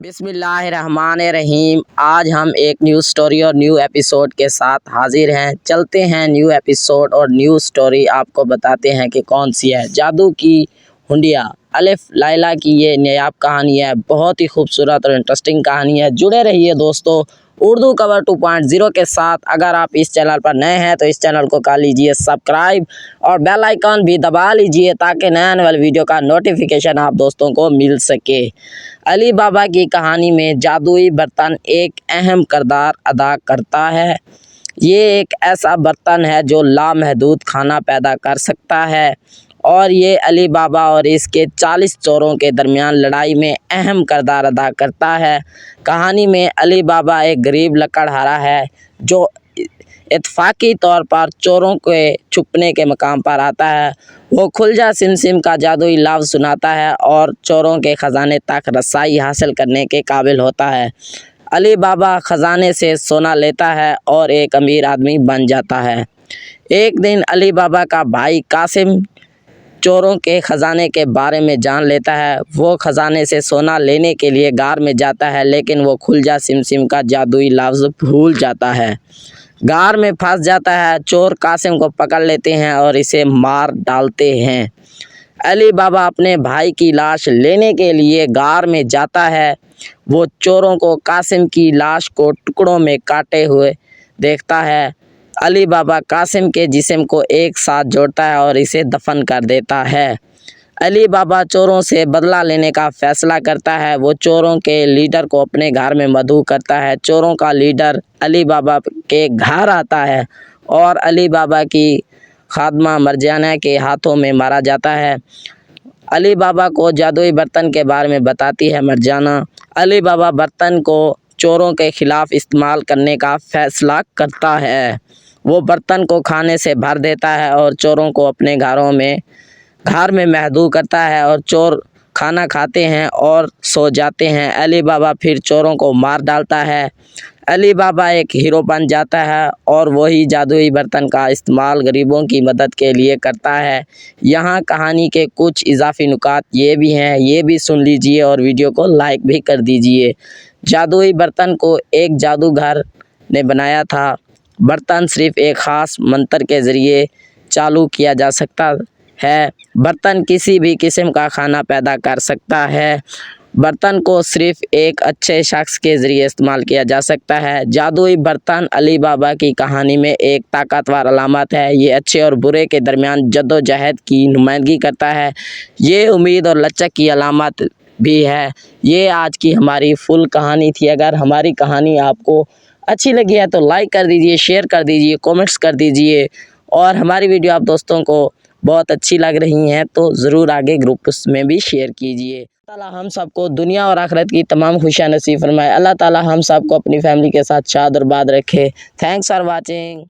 बिस्मिल्लाहिर्रहमानिर्रहीम। आज हम एक न्यू स्टोरी और न्यू एपिसोड के साथ हाजिर हैं। चलते हैं न्यू एपिसोड और न्यू स्टोरी आपको बताते हैं कि कौन सी है। जादू की हुंडिया अलिफ लैला की ये नायाब कहानी है। बहुत ही खूबसूरत और इंटरेस्टिंग कहानी है। जुड़े रहिए दोस्तों उर्दू कवर 2.0 के साथ। अगर आप इस चैनल पर नए हैं तो इस चैनल को कर लीजिए सब्सक्राइब और बेल आइकन भी दबा लीजिए ताकि नए आने वाले वीडियो का नोटिफिकेशन आप दोस्तों को मिल सके। अली बाबा की कहानी में जादुई बर्तन एक अहम किरदार अदा करता है। ये एक ऐसा बर्तन है जो लामहदूद खाना पैदा कर सकता है और ये अली बाबा और इसके 40 चोरों के दरमियान लड़ाई में अहम किरदार अदा करता है। कहानी में अली बाबा एक गरीब लकड़हारा है जो इत्तफाकी तौर पर चोरों के छुपने के मकाम पर आता है। वो खुलजा सिमसिम का जादुई लफ्ज़ सुनाता है और चोरों के ख़जाने तक रसाई हासिल करने के काबिल होता है। अली बाबा ख़जाने से सोना लेता है और एक अमीर आदमी बन जाता है। एक दिन अली बाबा का भाई कासिम चोरों के ख़जाने के बारे में जान लेता है। वो ख़जाने से सोना लेने के लिए गार में जाता है, लेकिन वो खुलजा सिमसिम का जादुई लफ्ज़ भूल जाता है। गार में फंस जाता है। चोर कासिम को पकड़ लेते हैं और इसे मार डालते हैं। अली बाबा अपने भाई की लाश लेने के लिए गार में जाता है। वो चोरों को कासिम की लाश को टुकड़ों में काटे हुए देखता है। अली बाबा कासिम के जिस्म को एक साथ जोड़ता है और इसे दफन कर देता है। अली बाबा चोरों से बदला लेने का फ़ैसला करता है। वो चोरों के लीडर को अपने घर में मदऊ करता है। चोरों का लीडर अली बाबा के घर आता है और अली बाबा की खादमा मरजाना के हाथों में मारा जाता है। अली बाबा को जादुई बर्तन के बारे में बताती है मरजाना। अली बाबा बर्तन को चोरों के ख़िलाफ़ इस्तेमाल करने का फ़ैसला करता है। वो बर्तन को खाने से भर देता है और चोरों को अपने घर में महदूद करता है और चोर खाना खाते हैं और सो जाते हैं। अली बाबा फिर चोरों को मार डालता है। अली बाबा एक हीरो बन जाता है और वही जादुई बर्तन का इस्तेमाल गरीबों की मदद के लिए करता है। यहाँ कहानी के कुछ इजाफी नुकात ये भी हैं, ये भी सुन लीजिए और वीडियो को लाइक भी कर दीजिए। जादुई बर्तन को एक जादूगर ने बनाया था। बर्तन सिर्फ़ एक ख़ास मंत्र के ज़रिए चालू किया जा सकता है। बर्तन किसी भी किस्म का खाना पैदा कर सकता है। बर्तन को सिर्फ़ एक अच्छे शख्स के ज़रिए इस्तेमाल किया जा सकता है। जादुई बर्तन अली बाबा की कहानी में एक ताकतवर अलामत है। ये अच्छे और बुरे के दरमियान जद्दोजहद की नुमाइंदगी करता है। ये उम्मीद और लचक की अलामत भी है। ये आज की हमारी फुल कहानी थी। अगर हमारी कहानी आपको अच्छी लगी है तो लाइक कर दीजिए, शेयर कर दीजिए, कमेंट्स कर दीजिए और हमारी वीडियो आप दोस्तों को बहुत अच्छी लग रही हैं तो ज़रूर आगे ग्रुप्स में भी शेयर कीजिए। अल्लाह ताला हम सबको दुनिया और आखिरत की तमाम खुशियाँ नसीब फरमाए। अल्लाह ताला हम सबको अपनी फैमिली के साथ शाद और बाद रखे। Thanks for watching.